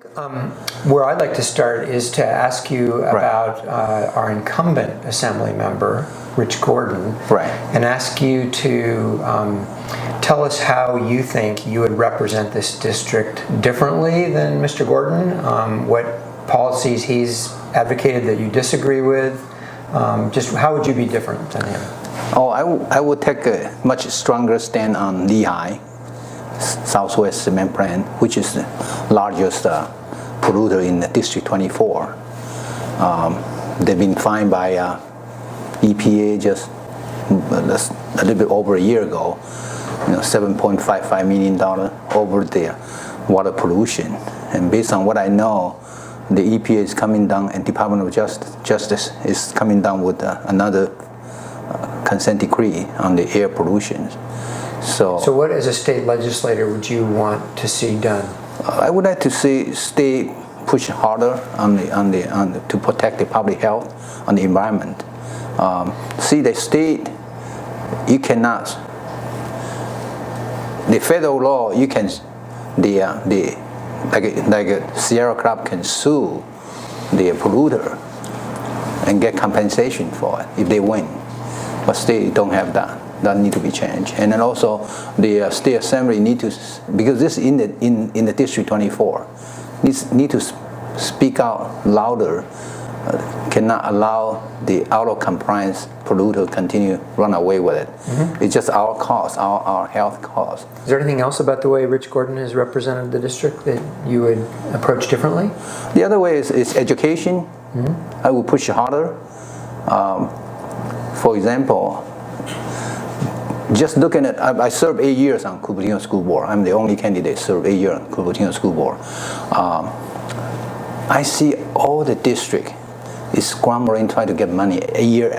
Where I'd like to start is to ask you about our incumbent assembly member, Rich Gordon, and ask you to tell us how you think you would represent this district differently than Mr. Gordon, what policies he's advocated that you disagree with, just how would you be different than him? Oh, I would take a much stronger stand on Lehigh, Southwest Cement Plant, which is the largest polluter in District 24. They've been fined by EPA just a little bit over a year ago, $7.55 million over the water pollution. And based on what I know, the EPA is coming down, and Department of Justice is coming down with another consent decree on the air pollution. So what, as a state legislator, would you want to see done? I would like to see state push harder to protect the public health on the environment. See, the state, you cannot. The federal law, you can, like a Sierra Club can sue the polluter and get compensation for it if they win. But state don't have that. That need to be changed. And then also the state assembly need to, because this in the District 24, need to speak out louder. Cannot allow the out of compliance polluter continue run away with it. It's just our cost, our health cost. Is there anything else about the way Rich Gordon has represented the district that you would approach differently? The other way is education. I will push harder. For example, just looking at, I served 8 years on Cupertino School Board. I'm the only candidate served 8 years on Cupertino School Board. I see all the district is scrambling trying to get money a year,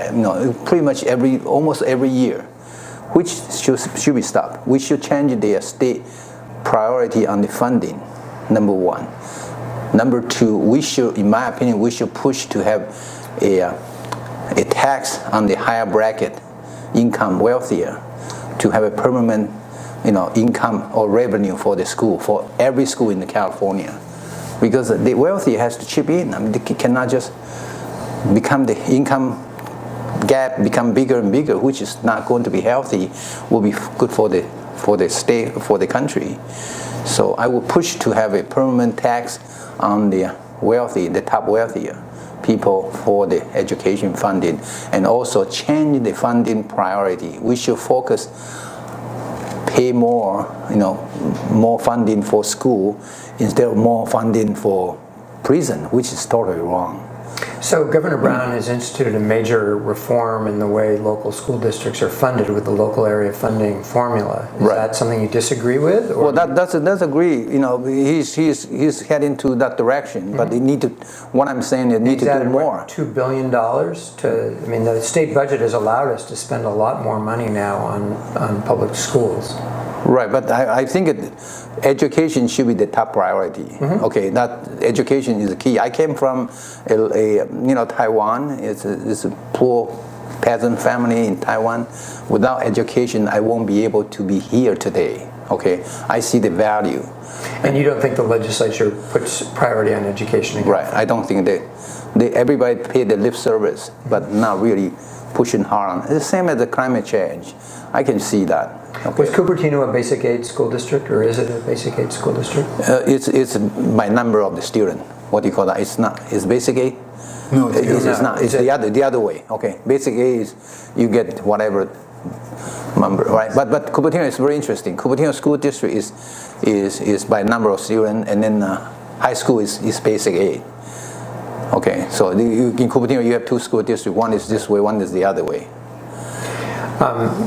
pretty much almost every year, which should be stopped. We should change the state priority on the funding, number one. Number two, we should, in my opinion, we should push to have a tax on the higher bracket income, wealthier, to have a permanent, income or revenue for the school, for every school in California, because the wealthy has to chip in. I mean, they cannot just become the income gap become bigger and bigger, which is not going to be healthy. Will be good for the state, for the country. So I will push to have a permanent tax on the wealthy, the top wealthier people for the education funding, and also change the funding priority. We should focus, pay more, more funding for school instead of more funding for prison, which is totally wrong. So Governor Brown has instituted a major reform in the way local school districts are funded with the local area funding formula. Is that something you disagree with? Or? Well, that's agree. He's heading to that direction, but they need to. What I'm saying is need to do more. $2 billion to. I mean, the state budget has allowed us to spend a lot more money now on public schools. Right, but I think education should be the top priority. Okay, that education is the key. I came from Taiwan. It's a poor peasant family in Taiwan. Without education, I won't be able to be here today. Okay, I see the value. And you don't think the legislature puts priority on education again? Right, I don't think everybody pay the lip service, but not really pushing hard on. It's the same as the climate change. I can see that. Okay. Was Cupertino a basic aid school district, or is it a basic aid school district? It's by number of the student. What do you call that? It's not. It's basic aid. No, it's not. It's the other way. Okay, basic aid is you get whatever number, right? But Cupertino is very interesting. Cupertino school district is by number of students, and then high school is basic aid. Okay, so in Cupertino you have two school districts. One is this way, one is the other way.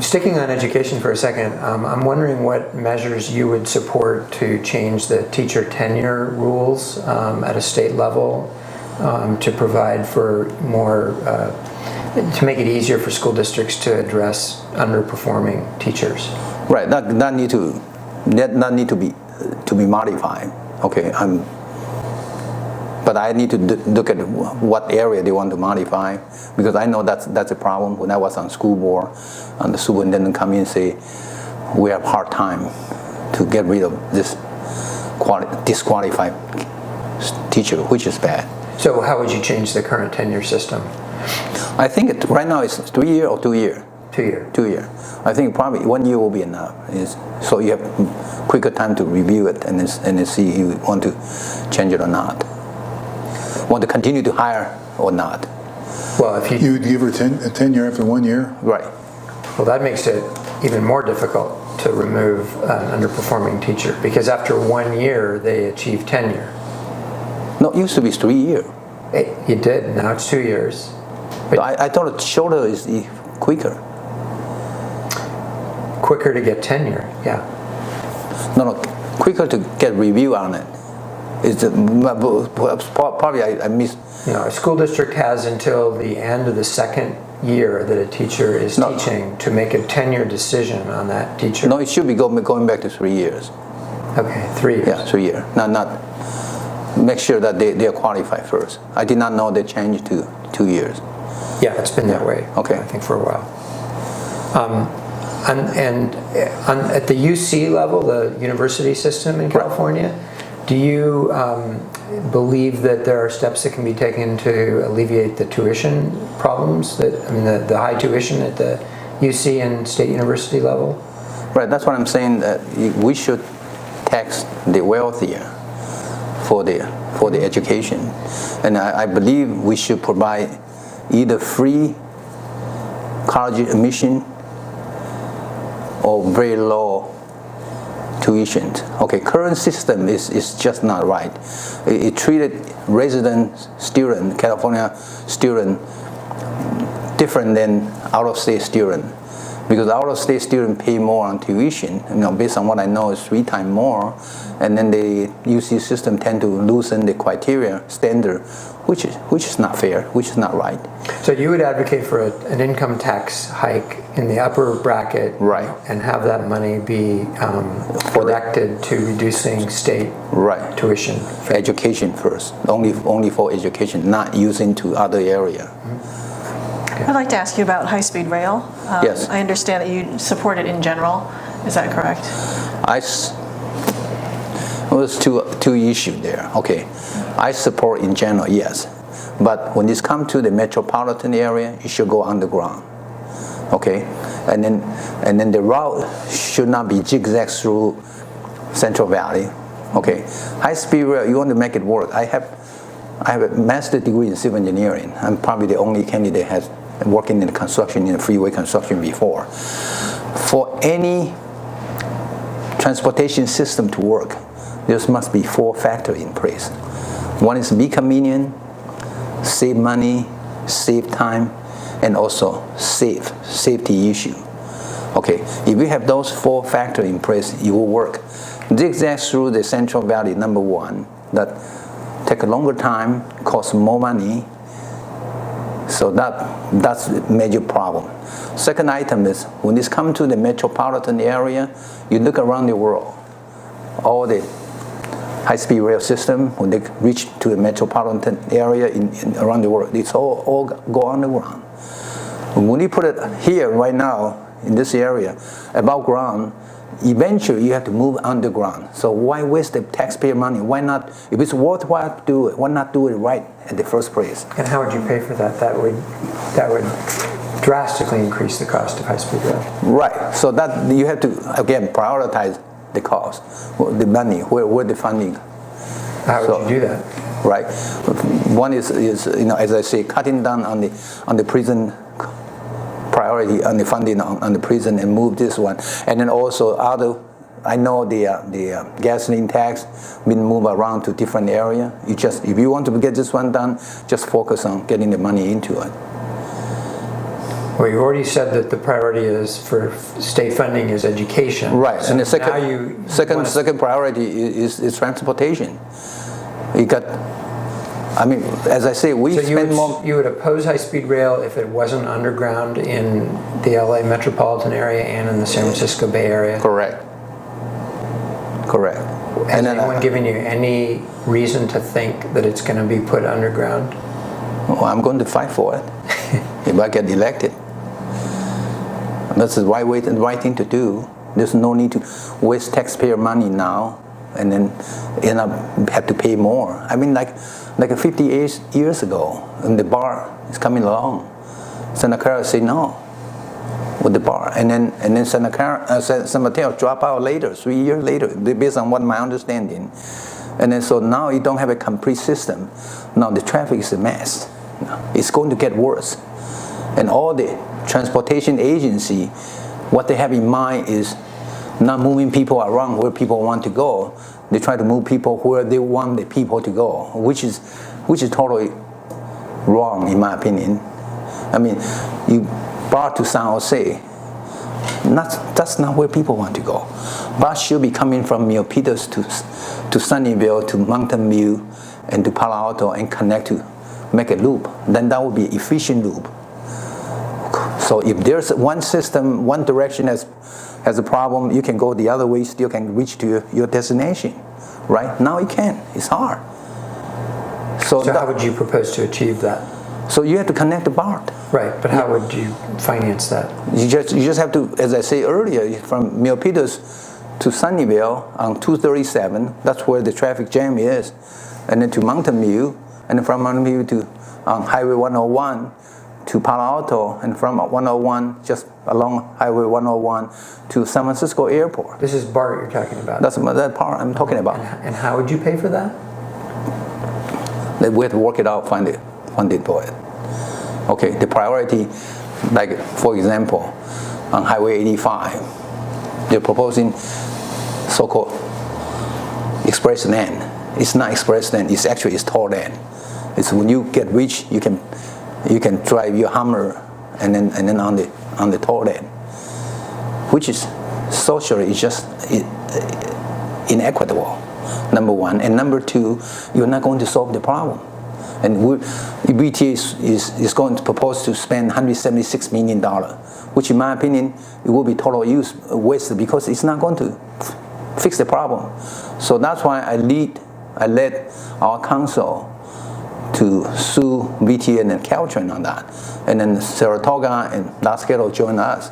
Sticking on education for a second, I'm wondering what measures you would support to change the teacher tenure rules at a state level to provide for more, to make it easier for school districts to address underperforming teachers. Right, that need to be modified. Okay, but I need to look at what area they want to modify, because I know that's a problem. When I was on school board, and the superintendent come in and say, we have hard time to get rid of this disqualified teacher, which is bad. So how would you change the current tenure system? I think right now it's 3 year or 2 year. 2 year. 2 year. I think probably 1 year will be enough. So you have quicker time to review it and then see if you want to change it or not. Want to continue to hire or not. Well, if You would give her a tenure after 1 year? Right. well, that makes it even more difficult to remove an underperforming teacher because after 1 year they achieve tenure. No, it used to be 3 years. You did. Now it's 2 years. But I thought shorter is quicker. Quicker to get tenure. Yeah. No, quicker to get review on it. It's probably I missed. No, a school district has until the end of the second year that a teacher is teaching to make a tenure decision on that teacher. No, it should be going back to 3 years. Okay, 3 years. Yeah, 3 years. Not make sure that they are qualified first. I did not know they changed to 2 years. Yeah, it's been that way. Okay. I think for a while. At the UC level, the university system in California, do you believe that there are steps that can be taken to alleviate the tuition problems? The high tuition at the UC and state university level? Right. That's what I'm saying. That we should tax the wealthier for the education, and I believe we should provide either free college admission or very low tuition. Okay, current system is just not right. It treated resident student, California student, different than out-of-state student. Because out-of-state student pay more on tuition, based on what I know is 3 times more, and then the UC system tend to loosen the criteria standard, which is not fair, which is not right. So you would advocate for an income tax hike in the upper bracket, right, and have that money be directed to reducing state tuition. Education first, only for education, not using to other area. I'd like to ask you about high-speed rail. Yes. I understand that you support it in general. Is that correct? There's two issues there. Okay, I support in general, yes, but when this comes to the metropolitan area, it should go underground. Okay, and then the route should not be zigzag through Central Valley. Okay, high-speed rail, you want to make it work. I have a master's degree in civil engineering. I'm probably the only candidate has working in construction, in the freeway construction before. For any transportation system to work, there must be 4 factors in place. One is be convenient, save money, save time, and also safety issue. Okay, if you have those 4 factors in place, it will work. Zigzag through the Central Valley, number one, that take a longer time, cost more money. So that's a major problem. Second item is when this comes to the metropolitan area, you look around the world, all the high-speed rail system, when they reach to the metropolitan area around the world, it's all go underground. When you put it here right now in this area, above ground, eventually you have to move underground. So why waste the taxpayer money? Why not? If it's worthwhile to do it, why not do it right at the first place? And how would you pay for that? That would drastically increase the cost of high-speed rail. Right. So that you have to again prioritize the cost, the money, where the funding. How would you do that? Right. One is as I say, cutting down on the prison priority on the funding on the prison and move this one, and then also other. I know the gasoline tax been moved around to different area. If you want to get this one done, just focus on getting the money into it. Well, you already said that the priority is for state funding is education. Right, so and the second priority is transportation. You got. I mean, as I say, we spend more. You would oppose high-speed rail if it wasn't underground in the LA metropolitan area and in the San Francisco Bay Area? Correct. Has anyone given you any reason to think that it's going to be put underground? Well, I'm going to fight for it if I get elected. That's the right thing to do. There's no need to waste taxpayer money now and then end up have to pay more. I mean, like 58 years ago, and the bar is coming along. Santa Clara said no with the bar, and then San Mateo drop out later, 3 years later, based on what my understanding. And then so now you don't have a complete system. Now the traffic is a mess. It's going to get worse. And all the transportation agency, what they have in mind is not moving people around where people want to go. They try to move people where they want the people to go, which is totally wrong in my opinion. I mean, you brought to San Jose, that's not where people want to go. Bus should be coming from Milpitas to Sunnyvale to Mountain View and to Palo Alto and connect to make a loop. Then that would be an efficient loop. So if there's one system, one direction has a problem, you can go the other way, still can reach to your destination. Right? Now you can't. It's hard. So how would you propose to achieve that? So you have to connect the BART. Right, but how would you finance that? You just have to, as I say earlier, from Milpitas to Sunnyvale on 237, that's where the traffic jam is, and then to Mountain View, and then from Mountain View to Highway 101 to Palo Alto, and from 101 just along Highway 101 to San Francisco Airport. This is BART you're talking about? That's that part I'm talking about. And how would you pay for that? We have to work it out, find it for it. Okay, the priority, like for example, on Highway 85, they're proposing so-called express lane. It's not express lane. It's toll lane. It's when you get rich, you can drive your Hummer and then on the toll lane, which is socially it's just inequitable. Number one, and number two, you're not going to solve the problem. And BTA is going to propose to spend $176 million, which in my opinion, it will be total waste because it's not going to fix the problem. So that's why I led our council to sue BTA and Caltrain on that. And then Saratoga and Las Gatos joined us.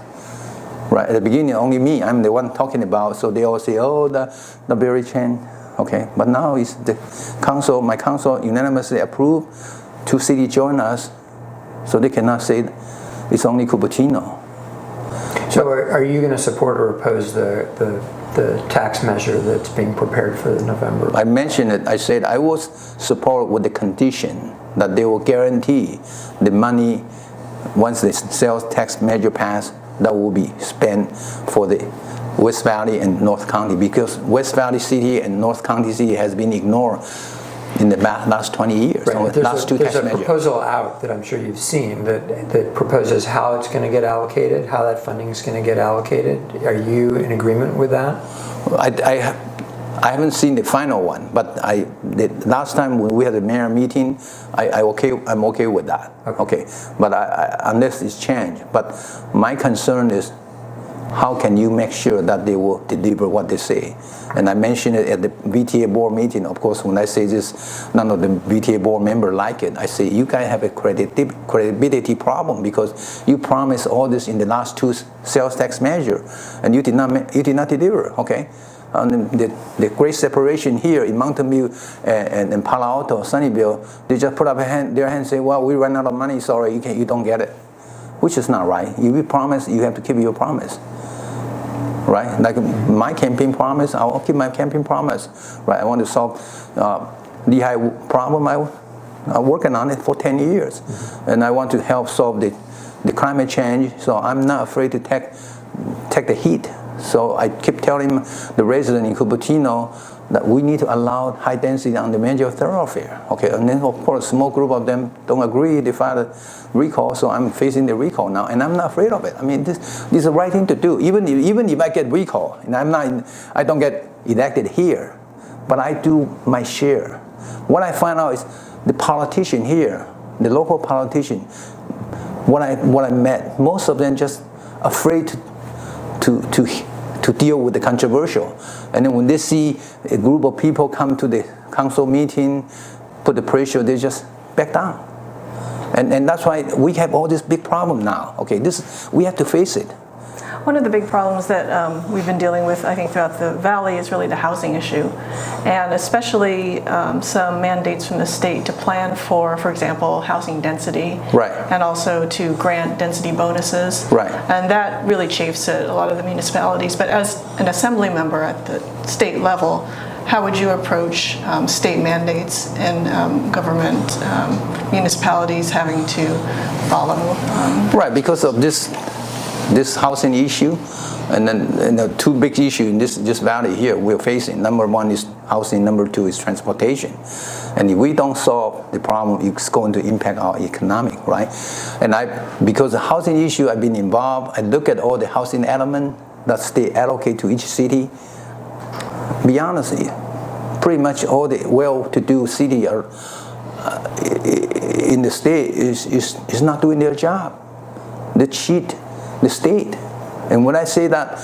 Right, at the beginning, only me, I'm the one talking about, so they all say, oh, the Barry Chang. Okay, but now it's the council, my council unanimously approved, 2 cities join us, so they cannot say it's only Cupertino. So are you going to support or oppose the tax measure that's being prepared for November? I mentioned it, I said I will support with the condition that they will guarantee the money, once the sales tax measure passed, that will be spent for the West Valley and North County, because West Valley City and North County City has been ignored in the last 20 years. Right. There's a measures. proposal out that I'm sure you've seen that proposes how it's going to get allocated, how that funding is going to get allocated. Are you in agreement with that? I haven't seen the final one, but the last time when we had a mayor meeting, I'm okay with that. Okay. But unless it's changed. But my concern is, how can you make sure that they will deliver what they say? And I mentioned it at the BTA board meeting. Of course, when I say this, none of the BTA board members like it. I say, you guys have a credibility problem because you promised all this in the last 2 sales tax measures, and you did not deliver. Okay. And the great separation here in Mountain View and Palo Alto, Sunnyvale, they just put up their hand and say, well, we ran out of money, sorry, you don't get it. Which is not right. If you promise, you have to keep your promise. Right? Like my campaign promise, I'll keep my campaign promise. Right? I want to solve Lehigh problem. I'm working on it for 10 years. And I want to help solve the climate change, so I'm not afraid to take the heat. So I keep telling the resident in Cupertino that we need to allow high density on the major thoroughfare. Okay, and then of course a small group of them don't agree, they file a recall, so I'm facing the recall now, and I'm not afraid of it. I mean, this is the right thing to do. Even if I get recall, and I don't get elected here, but I do my share. What I find out is the politician here, the local politician, what I met, most of them just afraid to deal with the controversial. And then when they see a group of people come to the council meeting, put the pressure, they just back down. And that's why we have all this big problem now. Okay, we have to face it. One of the big problems that we've been dealing with, I think, throughout the valley is really the housing issue, and especially some mandates from the state to plan for example, housing density, Right. and also to grant density bonuses. Right. And that really chafes at a lot of the municipalities. But as an assembly member at the state level, how would you approach state mandates and government municipalities having to follow? Right, because of this housing issue, and then two big issues in this valley here we're facing. Number one is housing. Number two is transportation. And if we don't solve the problem, it's going to impact our economic, right? And because the housing issue, I've been involved. I look at all the housing element that state allocate to each city. Be honest, pretty much all the well-to-do city are in the state is not doing their job. They cheat the state. And when I say that,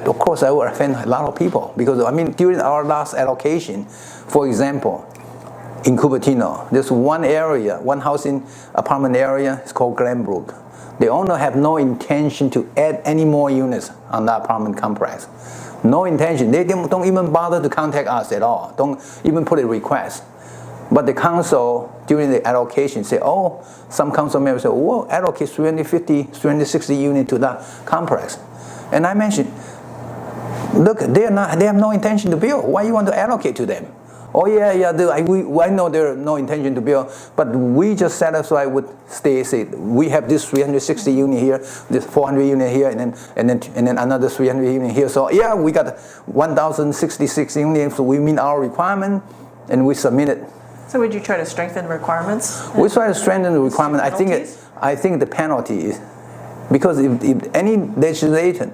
of course I will offend a lot of people, because I mean during our last allocation, for example, in Cupertino, there's one area, one housing apartment area, it's called Glenbrook. The owner have no intention to add any more units on that apartment complex. No intention. They don't even bother to contact us at all. Don't even put a request. But the council, during the allocation, say, oh, some council members say, well, allocate 350, 360 units to that complex. And I mentioned, look, they have no intention to build. Why you want to allocate to them? Oh yeah, I know there are no intention to build, but we just satisfied with say we have this 360 unit here, this 400 unit here, and then another 300 unit here. So yeah, we got 1,066 units. So we meet our requirement, and we submit it. So would you try to strengthen requirements? We try to strengthen the requirement. I think the penalty is, because if any legislation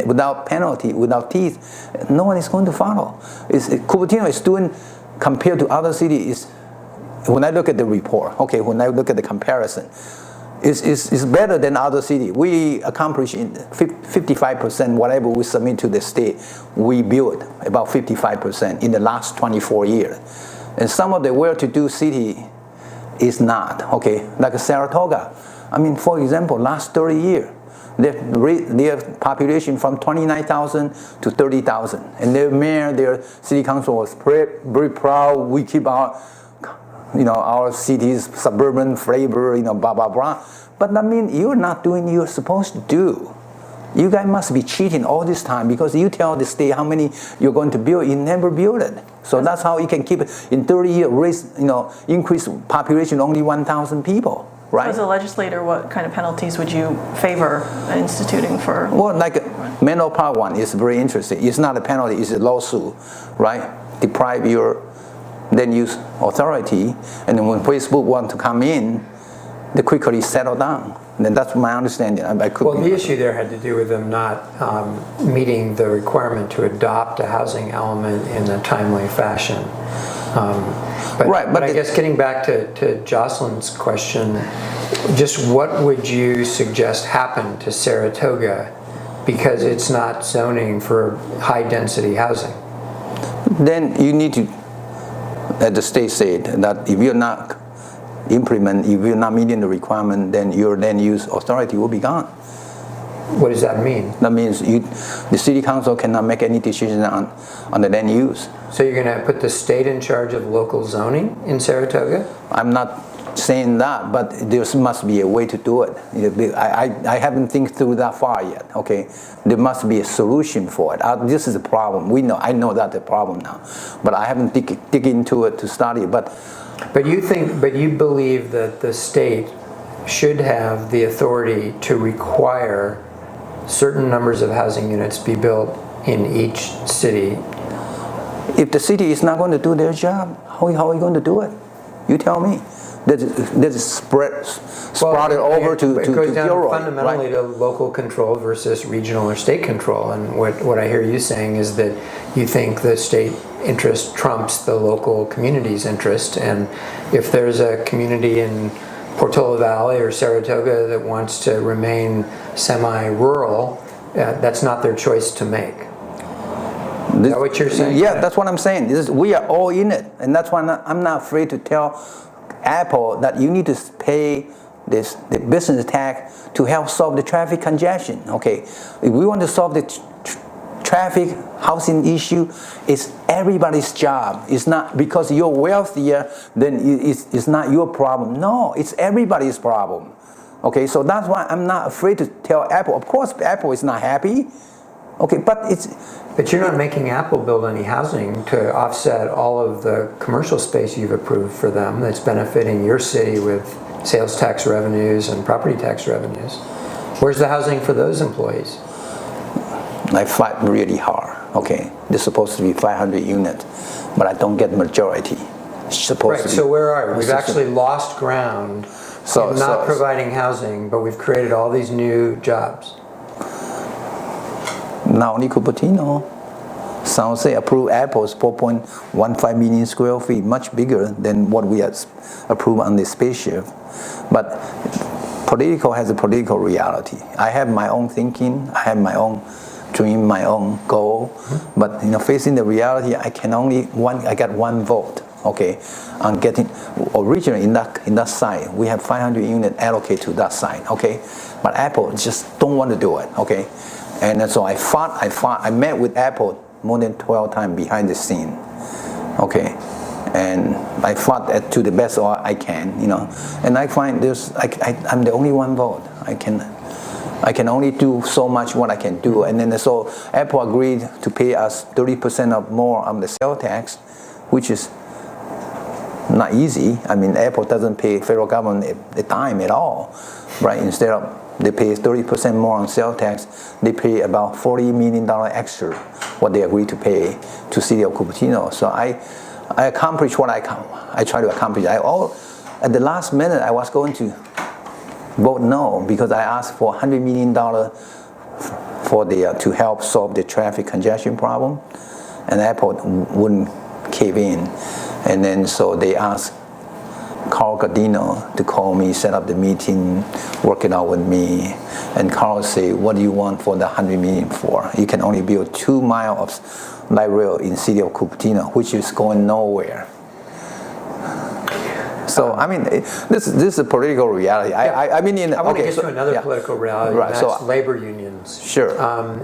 without penalty, without teeth, no one is going to follow. Cupertino is doing, compared to other cities, when I look at the report, okay, when I look at the comparison, is better than other cities. We accomplish in 55%, whatever we submit to the state, we build about 55% in the last 24 years. And some of the well-to-do city is not, okay, like Saratoga. I mean, for example, last 30 years, their population from 29,000 to 30,000. And their mayor, their city council was very proud. We keep our city's suburban flavor, blah, blah, blah. But I mean, you're not doing what you're supposed to do. You guys must be cheating all this time, because you tell the state how many you're going to build, you never build it. So that's how you can keep it in 30 years, increase population only 1,000 people. Right. As a legislator, what kind of penalties would you favor instituting for? Well, like Menlo Park one is very interesting. It's not a penalty, it's a lawsuit, right? Deprive your then use authority, and then when Facebook want to come in, they quickly settle down. And then that's my understanding. Well, the issue there had to do with them not meeting the requirement to adopt a housing element in a timely fashion. But I guess getting back to Jocelyn's question, just what would you suggest happen to Saratoga because it's not zoning for high density housing? Then you need to, as the state said, that if you're not if you're not meeting the requirement, then your land use authority will be gone. What does that mean? That means the city council cannot make any decision on the land use. So you're going to put the state in charge of local zoning in Saratoga? I'm not saying that, but there must be a way to do it. I haven't think through that far yet. Okay, there must be a solution for it. This is the problem. I know that's the problem now, but I haven't dig into it to study. But you believe that the state should have the authority to require certain numbers of housing units be built in each city. If the city is not going to do their job, how are you going to do it? You tell me. That's sprouted over to it goes down Gilroy, fundamentally right? to local control versus regional or state control. And what I hear you saying is that you think the state interest trumps the local community's interest. And if there's a community in Portola Valley or Saratoga that wants to remain semi-rural, that's not their choice to make. Is that what you're saying? Yeah, that's what I'm saying. We are all in it. And that's why I'm not afraid to tell Apple that you need to pay the business tax to help solve the traffic congestion. Okay, if we want to solve the traffic housing issue, it's everybody's job. It's not because you're wealthier, then it's not your problem. No, it's everybody's problem. Okay, so that's why I'm not afraid to tell Apple. Of course, Apple is not happy. Okay, but it's... But you're not making Apple build any housing to offset all of the commercial space you've approved for them that's benefiting your city with sales tax revenues and property tax revenues. Where's the housing for those employees? I fight really hard. Okay, there's supposed to be 500 units, but I don't get majority. It's supposed to be. So where are we? We've actually lost ground in not providing housing, but we've created all these new jobs. Not only Cupertino. San Jose approved Apple's 4.15 million square feet, much bigger than what we have approved on the spaceship. But political has a political reality. I have my own thinking, I have my own dream, my own goal. But facing the reality, I got one vote. Okay, on getting originally in that site, we have 500 units allocated to that site. Okay, but Apple just don't want to do it. Okay. And so I met with Apple more than 12 times behind the scene, okay, and I fought to the best I can, and I find I'm the only one vote. I can only do so much what I can do, and then so Apple agreed to pay us 30% of more on the sales tax, which is not easy. I mean, Apple doesn't pay federal government a dime at all, right? Instead of they pay 30% more on sales tax, they pay about $40 million extra what they agreed to pay to City of Cupertino. So I accomplished what I try to accomplish. At the last minute, I was going to vote no because I asked for $100 million to help solve the traffic congestion problem, and Apple wouldn't cave in. And then so they asked Carl Gardino to call me, set up the meeting, work it out with me. And Carl say, what do you want for the $100 million for? You can only build 2 miles of light rail in city of Cupertino, which is going nowhere. So I mean, this is a political reality. I want to get to another political reality, right, and that's labor unions. Sure.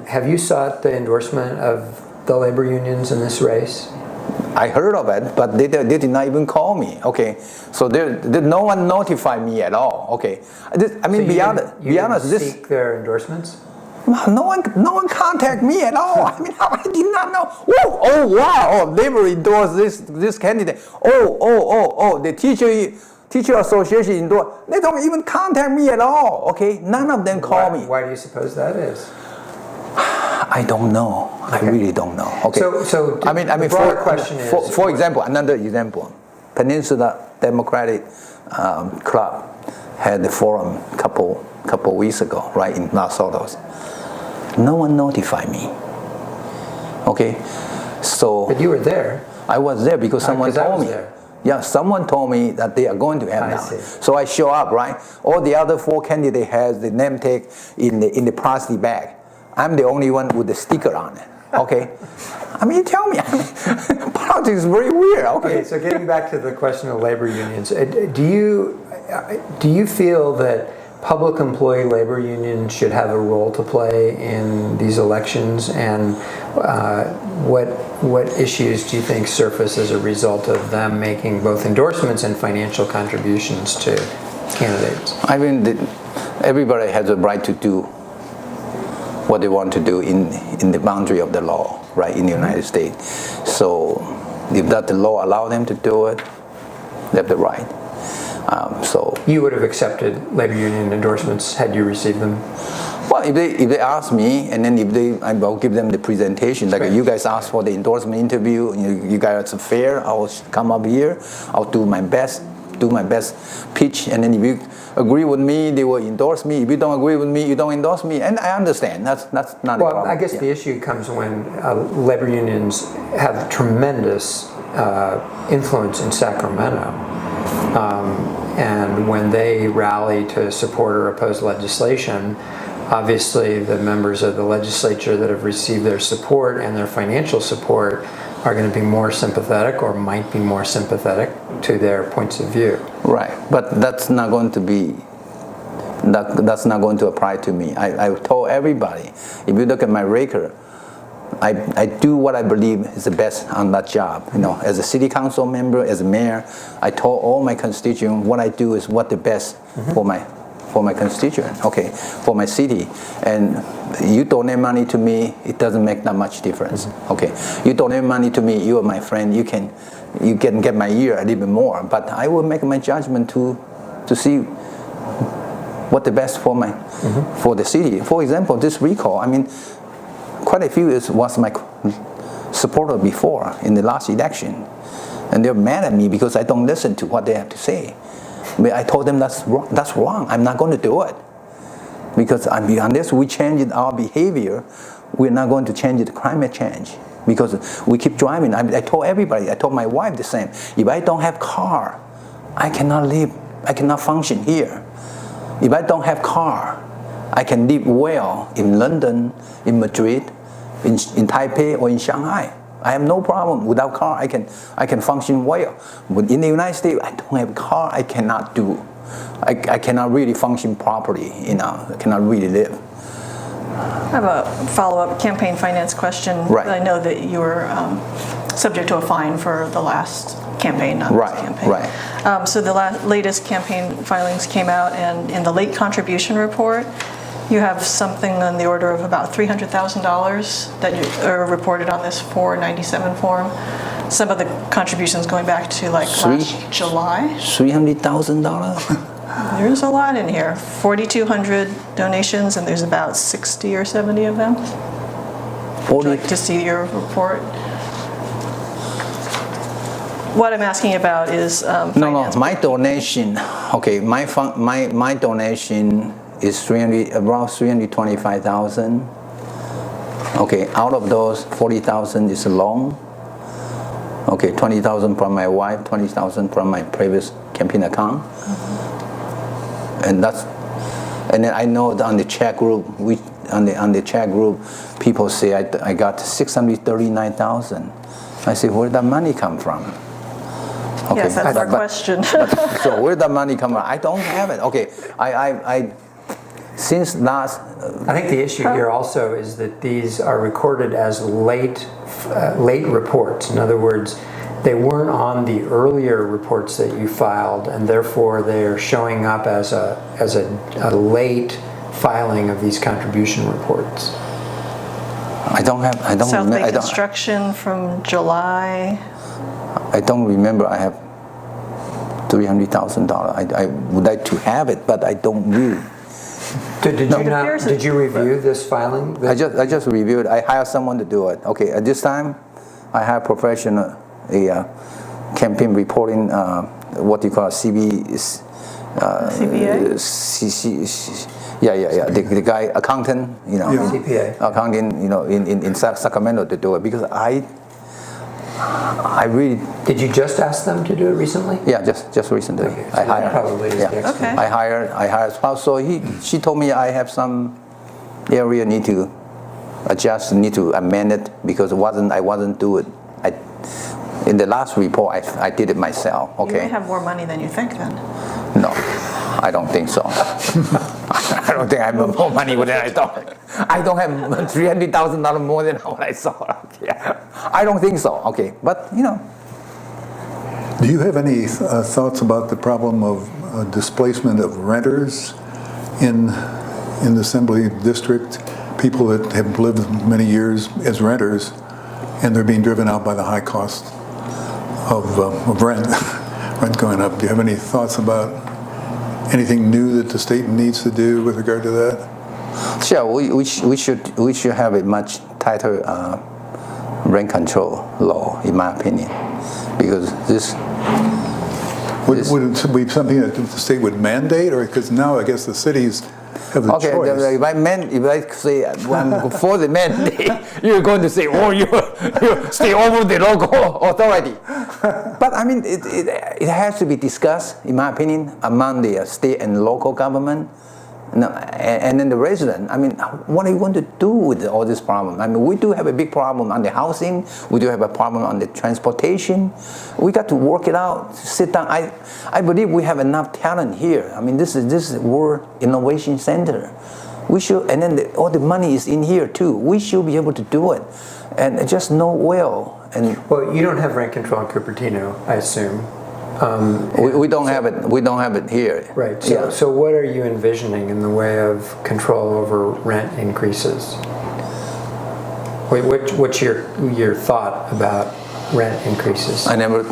Have you sought the endorsement of the labor unions in this race? I heard of it, but they did not even call me. Okay, so no one notified me at all. Okay, be honest. Seek their endorsements? No one contact me at all. I mean, I did not know. Oh wow! Labor endorsed this candidate. The teacher association endorsed. They don't even contact me at all. Okay, none of them call me. Why do you suppose that is? I don't know. Okay. I really don't know. Okay. So the broader question is, for example, another example, Peninsula Democratic Club had the forum couple weeks ago, right in Los Altos. No one notified me. Okay, so. But you were there. I was there because someone told me. There. Yeah, someone told me that they are going to have that. So I show up, right? All the other 4 candidates has the name tag in the plastic bag. I'm the only one with the sticker on it. Okay, I mean, tell me. Politics is very weird. Okay. So getting back to the question of labor unions, do you feel that public employee labor unions should have a role to play in these elections, and what issues do you think surface as a result of them making both endorsements and financial contributions to candidates? I mean, everybody has a right to do what they want to do in the boundary of the law, right, in the United States. So if the law allows them to do it, they have the right. So you would have accepted labor union endorsements had you received them? Well, if they ask me, and then I'll give them the presentation. Like, you guys ask for the endorsement interview, you guys are fair. I'll come up here. I'll do my best pitch, and then if you agree with me, they will endorse me. If you don't agree with me, you don't endorse me, and I understand. That's not a problem. Well, I guess the issue comes when labor unions have tremendous influence in Sacramento, and when they rally to support or oppose legislation, obviously the members of the legislature that have received their support and their financial support are going to be more sympathetic, or might be more sympathetic, to their points of view. Right, but that's not going to be that's not going to apply to me. I told everybody, if you look at my record, I do what I believe is the best on that job. As a city council member, as a mayor, I told all my constituents what I do is what the best for my constituent, for my city. And you donate money to me, it doesn't make that much difference. You donate money to me, you are my friend. You can get my ear a little bit more, but I will make my judgment to see what the best for the city. For example, this recall, quite a few was my supporter before in the last election, and they're mad at me because I don't listen to what they have to say. But I told them that's wrong. I'm not going to do it because unless we change our behavior, we're not going to change the climate change. Because we keep driving. I told everybody. I told my wife the same. If I don't have car, I cannot live. I cannot function here. If I don't have car, I can live well in London, in Madrid, in Taipei, or in Shanghai. I have no problem. Without car, I can function well. But in the United States, I don't have a car. I cannot do. I cannot really function properly. I cannot really live. I have a follow-up campaign finance question. Right. I know that you were subject to a fine for the last campaign, not this campaign. Right. So the latest campaign filings came out, and in the late contribution report, you have something on the order of about $300,000 that are reported on this 497 form. Some of the contributions going back to last July. $300,000? There's a lot in here. 4,200 donations, and there's about 60 or 70 of them. Would you like to see your report? What I'm asking about is No. My donation. Okay, my donation is around 325,000. Okay, out of those, 40,000 is a loan. Okay, 20,000 from my wife, 20,000 from my previous campaign account. And then I know that on the chat group, on the chat group, people say I got 639,000. I say, where did that money come from? Okay, yes, that's our question. So where did that money come from? I don't have it. Okay, since last. I think the issue here also is that these are recorded as late reports. In other words, they weren't on the earlier reports that you filed, and therefore they're showing up as a late filing of these contribution reports. I don't South Bay remember. Construction from July. I don't remember. I have $300,000. I would like to have it, but I don't really. Did you review this filing? I just reviewed. I hired someone to do it. Okay, at this time, I have professional campaign reporting. What do you call CBA? The guy accountant, CPA. accounting, in Sacramento to do it because I really. Did you just ask them to do it recently? Yeah, just recently. Okay, so that probably is the explanation. I hired spouse. So she told me I have some area need to adjust, need to amend it because I wasn't do it. In the last report, I did it myself. Okay. You may have more money than you think then. No, I don't think so. I don't think I have more money than I thought. I don't have $300,000 more than what I saw. Yeah. I don't think so. Okay, but Do you have any thoughts about the problem of displacement of renters in the Assembly District? People that have lived many years as renters, and they're being driven out by the high cost of rent going up. Do you have any thoughts about anything new that the state needs to do with regard to that? Sure, we should have a much tighter rent control law, in my opinion, because this. Would it be something that the state would mandate, or because now I guess the cities have the choice? Okay, if I say I'm for the mandate, you're going to say, "Oh, you stay over the local authority." But I mean, it has to be discussed, in my opinion, among the state and local government, No, and then the resident, I mean, what are you going to do with all this problem? I mean, we do have a big problem on the housing. We do have a problem on the transportation. We got to work it out, sit down. I believe we have enough talent here. I mean, this is World Innovation Center. We should, and then all the money is in here too. We should be able to do it, and just know well. And well, you don't have rent control in Cupertino, I assume. We don't have it. We don't have it here. Right. So what are you envisioning in the way of control over rent increases? What's your thought about rent increases? I never,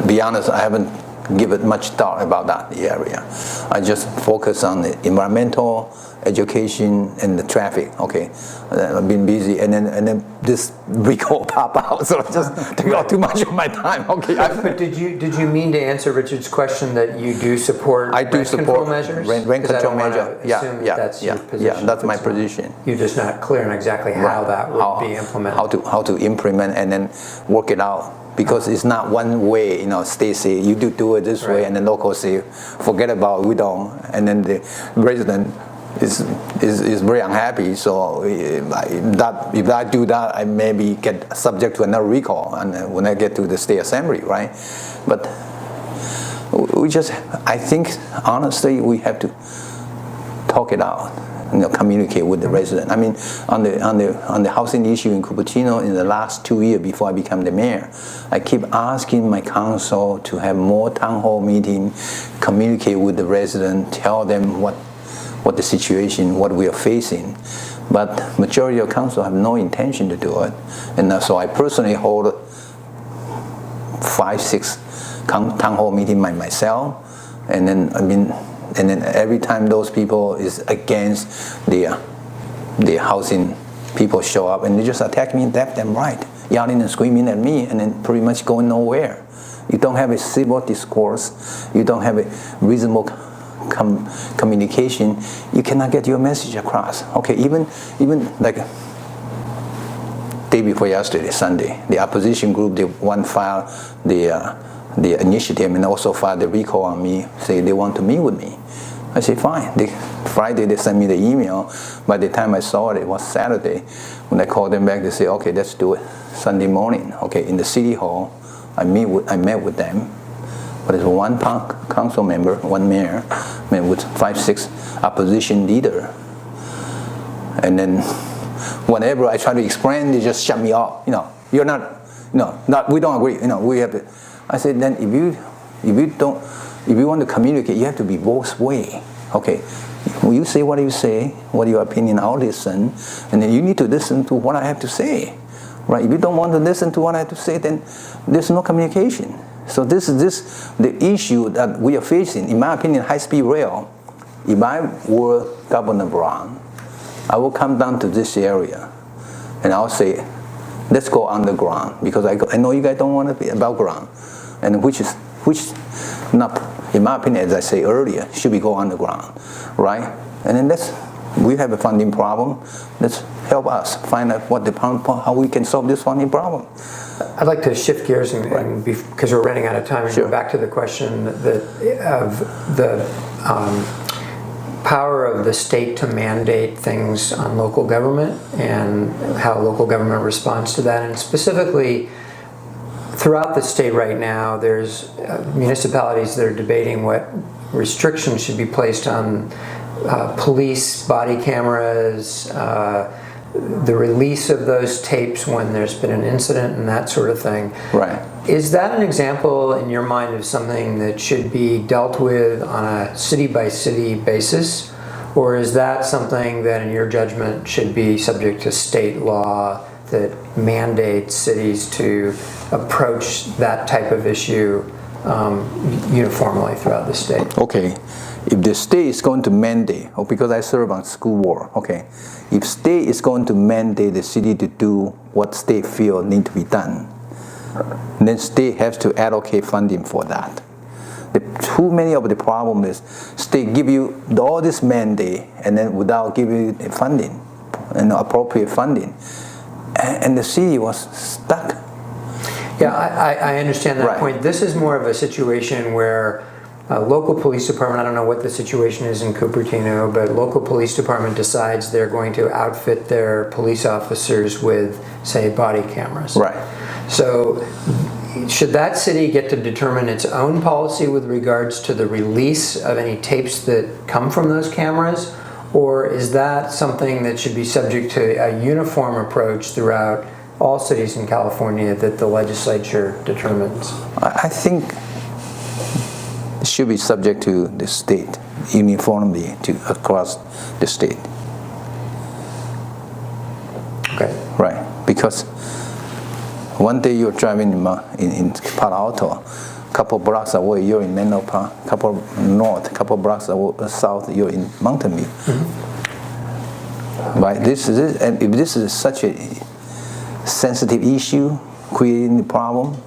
be honest, I haven't given much thought about that area. I just focus on the environmental, education, and the traffic. Okay, I've been busy, and then this recall pop out, so it just took out too much of my time. Okay. But did you mean to answer Richard's question that you do support I do rent support control measures? rent control measure. That's your position. Yeah, that's my position. You're just not clear on exactly how that would be implemented. How to implement and then work it out. Because it's not one way, state say you do it this way, and the local say forget about it, we don't, and then the resident is very unhappy. So if I do that, I maybe get subject to another recall, and when I get to the state assembly, right? But I think honestly we have to talk it out. Communicate with the resident. I mean, on the housing issue in Cupertino in the last 2 years before I became the mayor, I keep asking my council to have more town hall meeting, communicate with the resident, tell them what the situation, what we are facing. But majority of council have no intention to do it, and so I personally hold 5-6 town hall meeting by myself, and then every time those people is against the housing, people show up and they just attack me left and right, yelling and screaming at me, and then pretty much going nowhere. You don't have a civil discourse, you don't have a reasonable communication, you cannot get your message across. Okay, even like day before yesterday, Sunday, the opposition group, they filed the initiative and also filed the recall on me, say they want to meet with me. I say fine. Friday they sent me the email. By the time I saw it, it was Saturday. When I called them back, they say, okay, let's do it Sunday morning. Okay, in the city hall, I met with them. But it's one council member, one mayor, met with 5-6 opposition leader. And then whenever I try to explain, they just shut me off. You're not, we don't agree. We have to. I said, then if you want to communicate, you have to be both way. Okay, when you say what you say, what your opinion, I'll listen, and then you need to listen to what I have to say, right? If you don't want to listen to what I have to say, then there's no communication. So this is the issue that we are facing. In my opinion, high-speed rail. If I were Governor Brown, I will come down to this area, and I'll say, let's go underground, because I know you guys don't want to be above ground, and which not, in my opinion, as I say earlier, should be go underground, right? And then we have a funding problem. Let's help us find out how we can solve this funding problem. I'd like to shift gears and because we're running out of time, and go back to the question of the power of the state to mandate things on local government and how local government responds to that, and specifically. Throughout the state right now, there's municipalities that are debating what restrictions should be placed on police body cameras, the release of those tapes when there's been an incident and that sort of thing. Right. Is that an example in your mind of something that should be dealt with on a city-by-city basis? Or is that something that, in your judgment, should be subject to state law that mandates cities to approach that type of issue uniformly throughout the state? Okay, if the state is going to mandate, because I serve on school board, okay, if state is going to mandate the city to do what state feel need to be done, then state has to allocate funding for that. Too many of the problem is state give you all this mandate and then without giving you the funding and appropriate funding. And the city was stuck. Yeah, I understand that point. This is more of a situation where local police department, I don't know what the situation is in Cupertino, but local police department decides they're going to outfit their police officers with, say, body cameras. Right. So should that city get to determine its own policy with regards to the release of any tapes that come from those cameras? Or is that something that should be subject to a uniform approach throughout all cities in California that the legislature determines? I think it should be subject to the state, uniformly across the state. Okay. Right, because one day you're driving in Palo Alto, couple blocks away you're in Menlo Park, couple north, couple blocks south you're in Mountain View. Mm-hmm. Right, and if this is such a sensitive issue, creating the problem,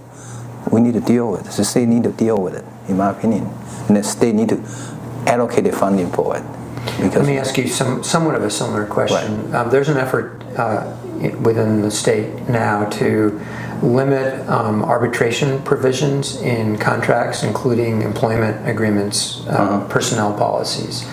we need to deal with it. The state need to deal with it, in my opinion, and the state need to allocate the funding for it. Let me ask you somewhat of a similar question. Right. There's an effort within the state now to limit arbitration provisions in contracts, including employment agreements, personnel policies.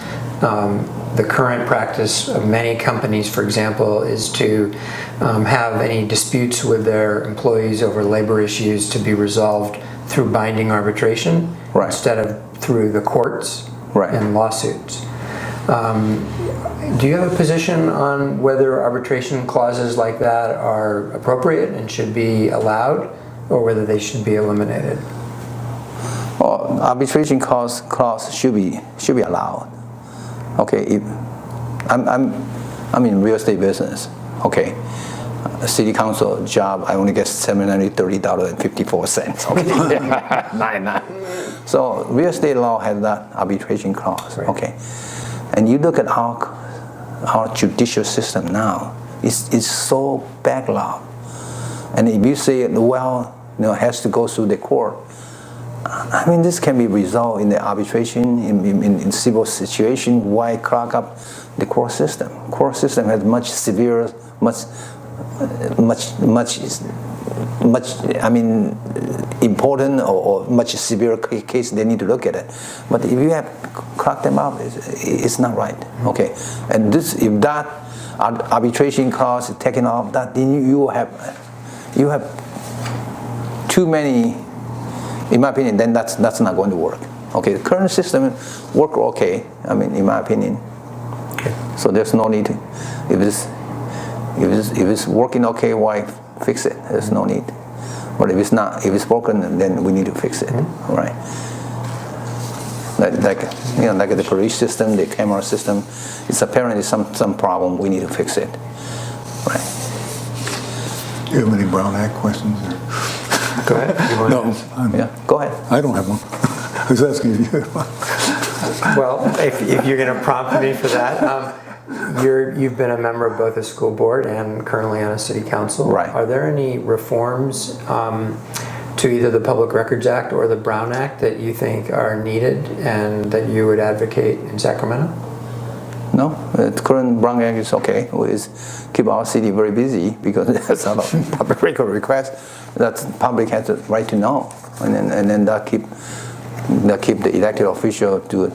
The current practice of many companies, for example, is to have any disputes with their employees over labor issues to be resolved through binding arbitration instead of through the courts and lawsuits. Do you have a position on whether arbitration clauses like that are appropriate and should be allowed, or whether they should be eliminated? Well, arbitration clause should be allowed. Okay, if I'm in real estate business. Okay, a city council job, I only get $730.54. Okay, 99. So real estate law has that arbitration clause. Right. Okay, and you look at our judicial system now, it's so backlogged. And if you say, well, it has to go through the court, I mean, this can be resolved in the arbitration, in civil situation. Why clog up the court system? Court system has much severe, I mean, important or much severe case, they need to look at it. But if you have clogged them up, it's not right. Okay, and if that arbitration clause is taken off, that then you have too many. In my opinion, then that's not going to work. Okay, the current system work okay. I mean, in my opinion. Okay. So there's no need to. If it's working okay, why fix it? There's no need. But if it's not, if it's broken, then we need to fix it. Mm-hmm. Right? Like the police system, the camera system, it's apparently some problem. We need to fix it. Right? Do you have any Brown Act questions? Go ahead. No. Go ahead. I don't have one. I was asking if you had one. Well, if you're going to prompt me for that, you've been a member of both a school board and currently on a city council. Right. Are there any reforms to either the Public Records Act or the Brown Act that you think are needed and that you would advocate in Sacramento? No, the current Brown Act is okay. We keep our city very busy because there's a lot of public record requests that the public has the right to know, and then that keep the elected official to it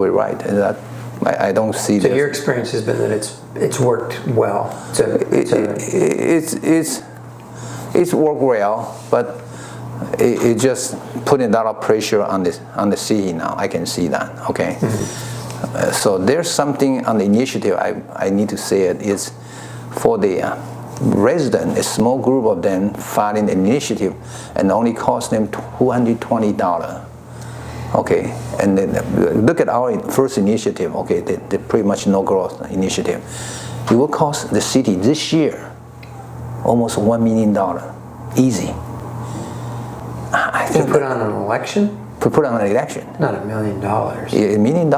right. And that I don't see. So your experience has been that it's worked well. It's worked well, but it just putting a lot of pressure on the city now. I can see that. Okay. Mm-hmm. So there's something on the initiative I need to say it is for the resident, a small group of them filing an initiative and only cost them $220. Okay, and then look at our first initiative, okay, the pretty much no growth initiative. It will cost the city this year almost $1 million, easy. I think to put on an election? To put on an election. Not $1 million. $1 million.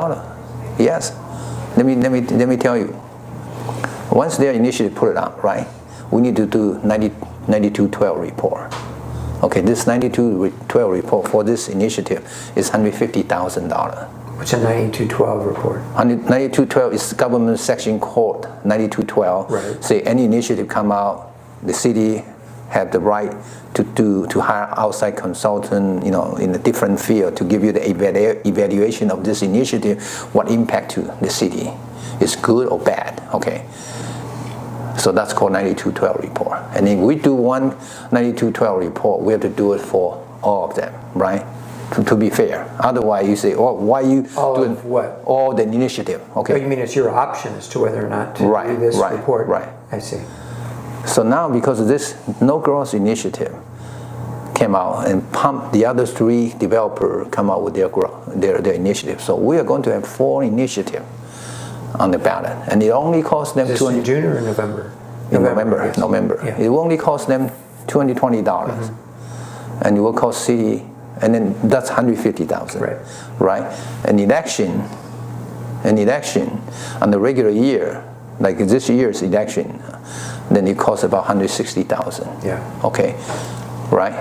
Yes. Let me tell you. Once their initiative put it up, right, we need to do 9212 report. Okay, this 9212 report for this initiative is $150,000. What's a 9212 report? 9212 is government section code 9212. Right. Say any initiative come out, the city have the right to hire outside consultant, in a different field to give you the evaluation of this initiative, what impact to the city is good or bad. Okay. So that's called 9212 report. And if we do one 9212 report, we have to do it for all of them, right? To be fair. Otherwise, you say, "Oh, why you doing what? All the initiative?" Okay. Oh, you mean it's your option as to whether or not to do this report? Right. I see. So now, because of this No Growth initiative came out and pumped, the other 3 developers come out with their initiative. So we are going to have 4 initiatives on the ballot, and it only costs them Is this in June or in November? November. Yeah. It will only cost them $220, and it will cost city, and then that's $150,000. Right. An election on the regular year, like this year's election, then it costs about $160,000. Yeah. Okay. Right.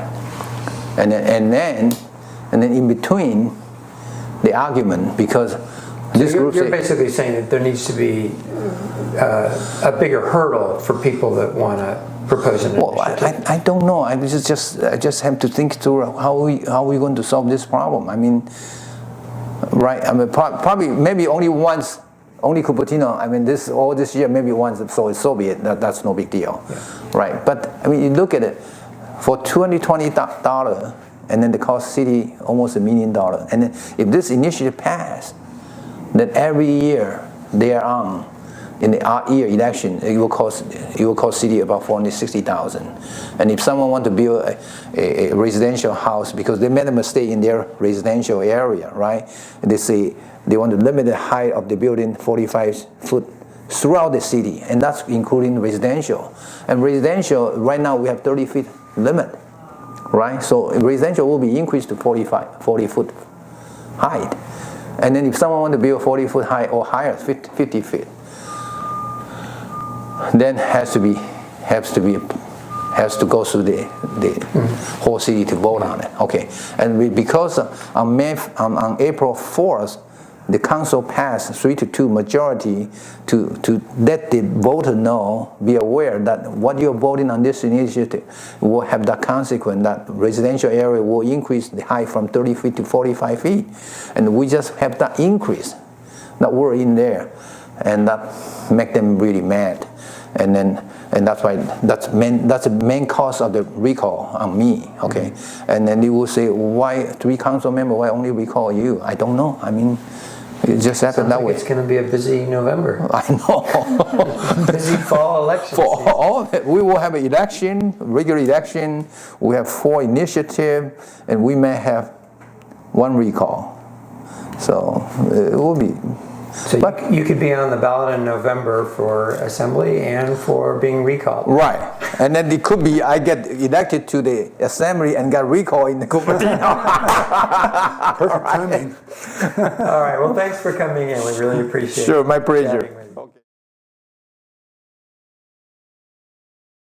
And then in between the argument, because this group you're basically saying that there needs to be a bigger hurdle for people that want to propose an initiative. I don't know. I just have to think through how we going to solve this problem. I mean, right? I mean, probably maybe only once, only Cupertino. I mean, all this year maybe once. So be it. That's no big deal, right? But I mean, you look at it for $220, and then the cost city almost $1 million. And then if this initiative passed, then every year thereon, in the odd year election, it will cost city about $460,000. And if someone want to build a residential house because they made a mistake in their residential area, right? And they say they want to limit the height of the building 45 foot throughout the city, and that's including residential. And residential right now we have 30 feet limit, right? So residential will be increased to 40 foot height. And then if someone want to build 40 foot high or higher, 50 feet, then has to go through the whole city to vote on it. Okay, and because on April 4th, the council passed 3-2 majority to let the voter know, be aware that what you're voting on this initiative will have that consequence that residential area will increase the height from 30 feet to 45 feet. And we just have that increase, that word in there, and that make them really mad. And that's why that's the main cause of the recall on me. Okay, and then they will say, why 3 council members, why only recall you? I don't know. I mean, it just happened that way. It's going to be a busy November. I know. Busy fall election. For all of it, we will have an election, regular election. We have 4 initiatives, and we may have 1 recall. So it will be. So you could be on the ballot in November for assembly and for being recalled. Right. And then it could be I get elected to the assembly and got recalled in the Cupertino. Perfect timing. All right. Well, thanks for coming in. We really appreciate it. Sure, my pleasure.